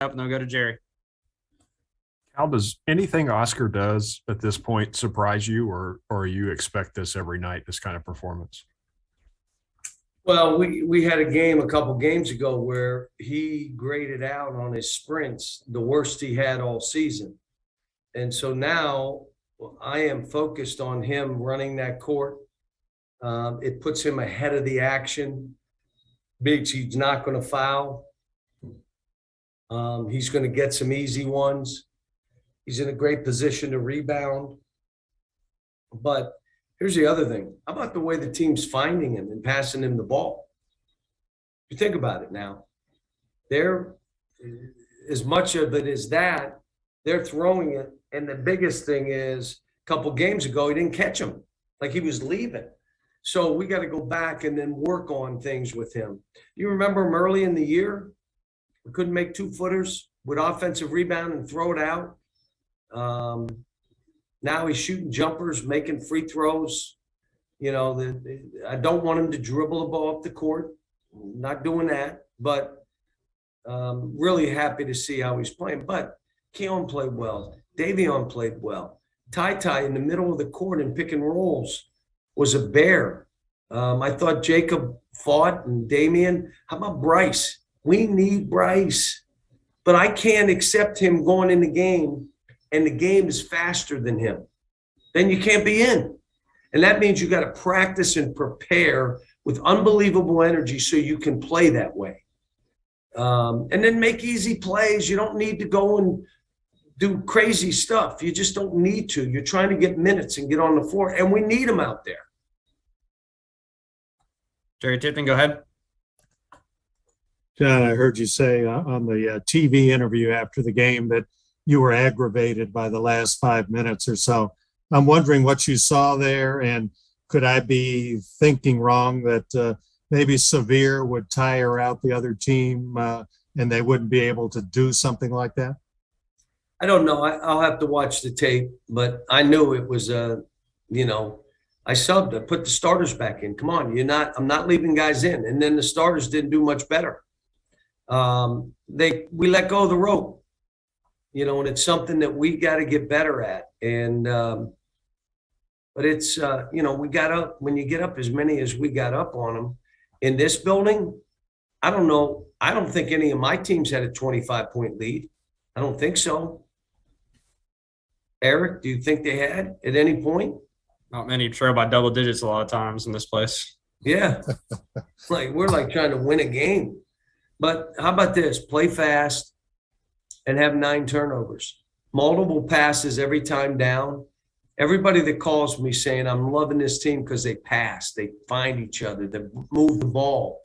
up, and they'll go to Jerry. How does anything Oscar does at this point surprise you, or you expect this every night, this kind of performance? Well, we had a game a couple games ago where he graded out on his sprints the worst he had all season. And so now I am focused on him running that court. It puts him ahead of the action. Biggs, he's not going to foul. He's going to get some easy ones. He's in a great position to rebound. But here's the other thing. How about the way the team's finding him and passing him the ball? You think about it now. They're, as much of it as that, they're throwing it. And the biggest thing is, a couple games ago, he didn't catch him. Like he was leaving. So we got to go back and then work on things with him. You remember him early in the year? We couldn't make 2-footers with offensive rebound and throw it out. Now he's shooting jumpers, making free throws. You know, I don't want him to dribble the ball up the court. Not doing that, but really happy to see how he's playing. But Keon played well. Davion played well. Ty in the middle of the court and pick and rolls was a bear. I thought Jacob fought, and Damian. How about Bryce? We need Bryce. But I can't accept him going in the game and the game is faster than him. Then you can't be in. And that means you got to practice and prepare with unbelievable energy so you can play that way. And then make easy plays. You don't need to go and do crazy stuff. You just don't need to. You're trying to get minutes and get on the floor, and we need them out there. Jerry Tipton, go ahead. John, I heard you say on the TV interview after the game that you were aggravated by the last 5 minutes or so. I'm wondering what you saw there, and could I be thinking wrong that maybe Sevier would tire out the other team and they wouldn't be able to do something like that? I don't know. I'll have to watch the tape, but I knew it was, I subbed. I put the starters back in. Come on, I'm not leaving guys in. And then the starters didn't do much better. We let go of the rope. And it's something that we got to get better at. And, but it's, we got up, when you get up as many as we got up on them in this building, I don't know. I don't think any of my teams had a 25-point lead. I don't think so. Eric, do you think they had at any point? Not many. Trail by double digits a lot of times in this place. Yeah. We're trying to win a game. But how about this? Play fast and have 9 turnovers. Multiple passes every time down. Everybody that calls me saying, I'm loving this team because they pass, they find each other, they move the ball.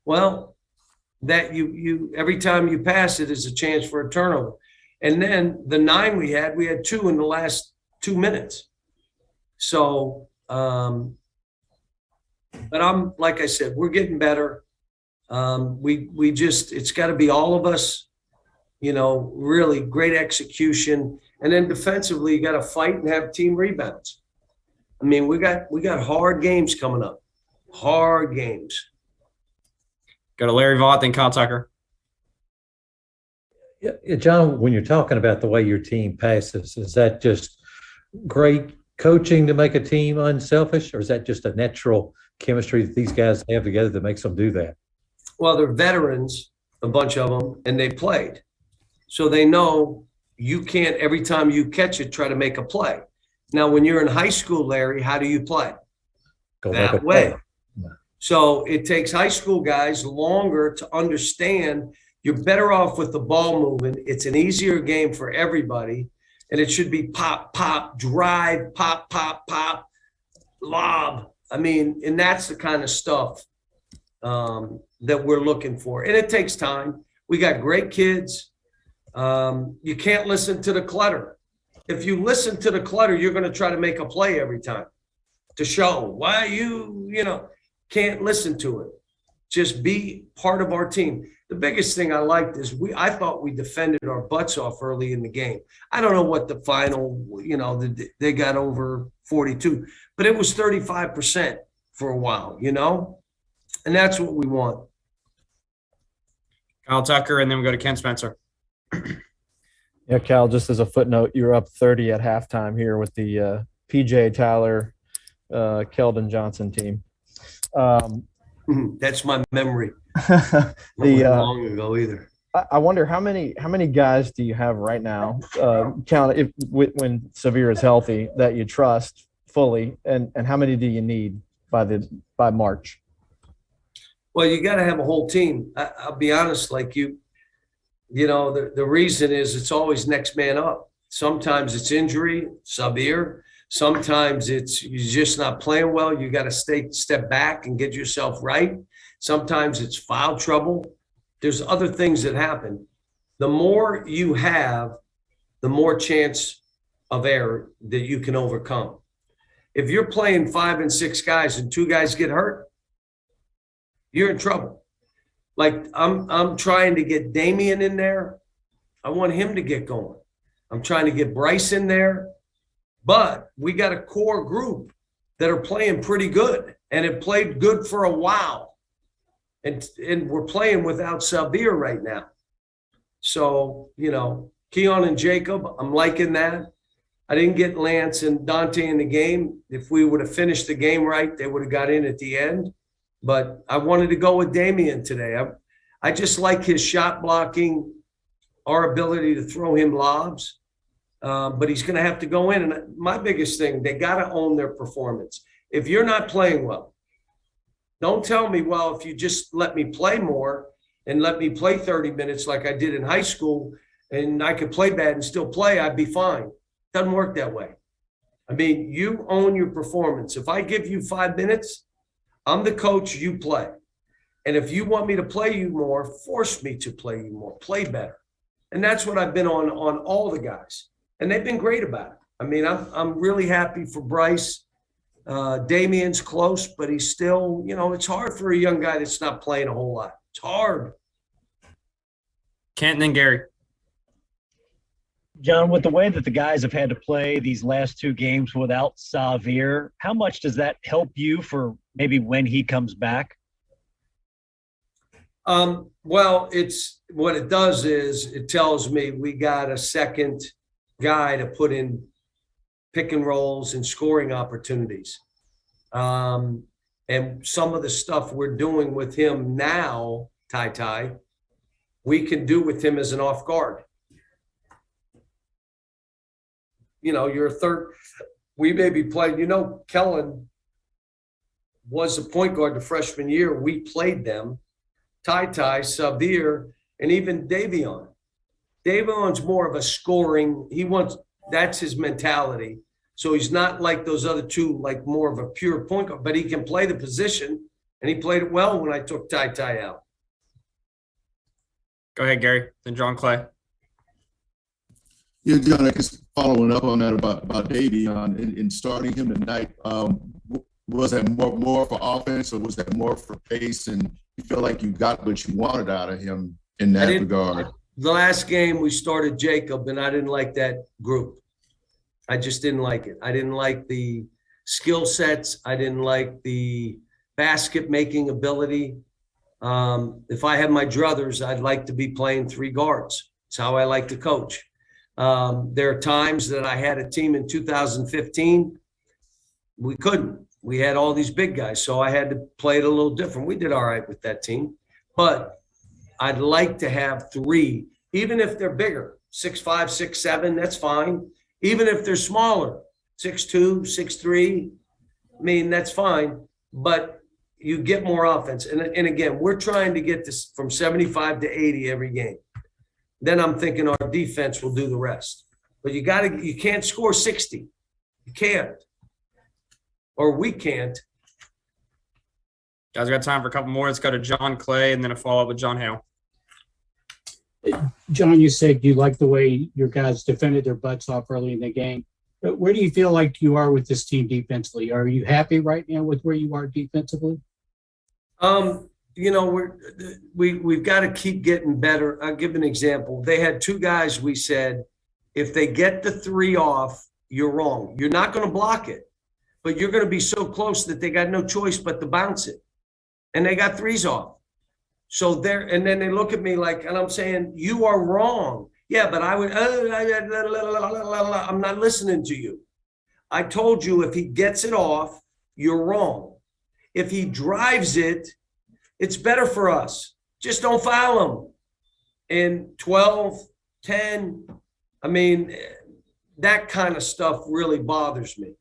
Well, that you every time you pass it is a chance for a turnover. And then the 9 we had 2 in the last 2 minutes. So, but I'm, like I said, we're getting better. It's got to be all of us, really great execution. And then defensively, you got to fight and have team rebounds. I mean, we got hard games coming up, hard games. Go to Larry Vaught, then Kyle Tucker. Yeah, John, when you're talking about the way your team passes, is that just great coaching to make a team unselfish, or is that just a natural chemistry that these guys have together that makes them do that? Well, they're veterans, a bunch of them, and they played. So they know you can't, every time you catch it, try to make a play. Now, when you're in high school, Larry, how do you play? That way. Yeah. So it takes high school guys longer to understand you're better off with the ball moving. It's an easier game for everybody. And it should be pop, pop, drive, pop, pop, pop, lob. I mean, and that's the kind of stuff that we're looking for. And it takes time. We got great kids. You can't listen to the clutter. If you listen to the clutter, you're going to try to make a play every time to show why you can't listen to it. Just be part of our team. The biggest thing I liked is I thought we defended our butts off early in the game. I don't know what the final, they got over 42, but it was 35% for a while, and that's what we want. Kyle Tucker, and then we go to Ken Spencer. Yeah, Cal, just as a footnote, you were up 30 at halftime here with the PJ Tyler, Keldon Johnson team. That's my memory. the Not long ago either. I wonder how many guys do you have right now, count if when Severe is healthy, that you trust fully, and how many do you need by March? Well, you got to have a whole team. I'll be honest, like you know, the reason is it's always next man up. Sometimes it's injury, severe. Sometimes it's you're just not playing well. You got to step back and get yourself right. Sometimes it's foul trouble. There's other things that happen. The more you have, the more chance of error that you can overcome. If you're playing 5 and 6 guys and 2 guys get hurt, you're in trouble. Like I'm trying to get Damian in there. I want him to get going. I'm trying to get Bryce in there, but we got a core group that are playing pretty good and have played good for a while. And we're playing without Sabir right now. So, you know, Keon and Jacob, I'm liking that. I didn't get Lance and Dante in the game. If we would have finished the game right, they would have got in at the end. But I wanted to go with Damian today. I just like his shot blocking, our ability to throw him lobs. But he's going to have to go in. And my biggest thing, they got to own their performance. If you're not playing well, don't tell me, well, if you just let me play more and let me play 30 minutes like I did in high school and I could play bad and still play, I'd be fine. Doesn't work that way. I mean, you own your performance. If I give you 5 minutes, I'm the coach, you play. And if you want me to play you more, force me to play you more, play better. And that's what I've been on all the guys. And they've been great about it. I mean, I'm really happy for Bryce. Damian's close, but he's still, you know, it's hard for a young guy that's not playing a whole lot. It's hard. Canton and Gary. John, with the way that the guys have had to play these last 2 games without Savir, how much does that help you for maybe when he comes back? Well, it's what it does is it tells me we got a second guy to put in pick and rolls and scoring opportunities. And some of the stuff we're doing with him now, Ty, we can do with him as an off guard. You know, you're a third. We may be playing, you know, Kellen was a point guard the freshman year. We played them. Ty, Savir, and even Davion. Davion's more of a scoring. That's his mentality. So he's not like those other 2, like more of a pure point guard, but he can play the position, and he played it well when I took Ty out. Go ahead, Gary. Then John Clay. Yeah, John, I guess following up on that about Davion in starting him tonight, was that more for offense or was that more for pace? And you feel like you got what you wanted out of him in that regard? The last game we started Jacob, and I didn't like that group. I just didn't like it. I didn't like the skill sets. I didn't like the basket making ability. If I had my druthers, I'd like to be playing 3 guards. It's how I like to coach. There are times that I had a team in 2015. We couldn't. We had all these big guys, so I had to play it a little different. We did all right with that team. But I'd like to have 3, even if they're bigger, 6'5", 6'7", that's fine. Even if they're smaller, 6'2", 6'3", I mean, that's fine. But you get more offense. And again, we're trying to get this from 75 to 80 every game. Then I'm thinking our defense will do the rest. But you can't score 60. You can't. Or we can't. Guys, we got time for a couple more. Let's go to John Clay and then a follow-up with John Hale. John, you said you like the way your guys defended their butts off early in the game. But where do you feel like you are with this team defensively? Are you happy right now with where you are defensively? You know, we've got to keep getting better. I'll give an example. They had 2 guys we said, if they get the 3 off, you're wrong. You're not going to block it, but you're going to be so close that they got no choice but to bounce it. And they got 3s off. So and then they look at me like, and I'm saying, you are wrong. Yeah, but I would, I'm not listening to you. I told you if he gets it off, you're wrong. If he drives it, it's better for us. Just don't foul him. And 12, 10, I mean, that kind of stuff really bothers me.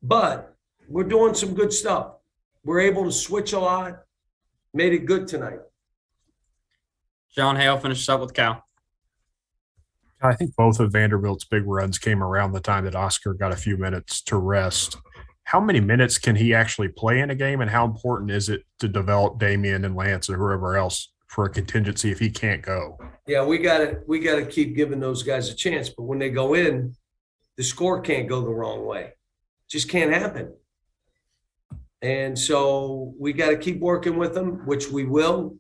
But we're doing some good stuff. We're able to switch a lot. Made it good tonight. John Hale finishes up with Cal. I think both of Vanderbilt's big runs came around the time that Oscar got a few minutes to rest. How many minutes can he actually play in a game, and how important is it to develop Damian and Lance or whoever else for a contingency if he can't go? Yeah, we gotta keep giving those guys a chance. But when they go in, the score can't go the wrong way. Just can't happen. And so we got to keep working with them, which we will.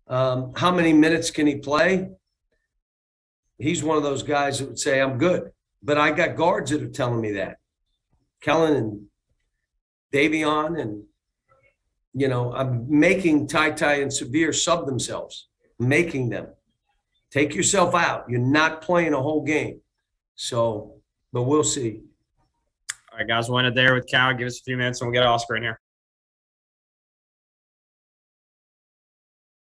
How many minutes can he play? He's one of those guys that would say, I'm good. But I got guards that are telling me that. Kellen and Davion, and, you know, I'm making Ty and Severe sub themselves, making them. Take yourself out. You're not playing a whole game. So, but we'll see. All right, guys, we'll end it there with Cal. Give us a few minutes and we'll get Oscar in here.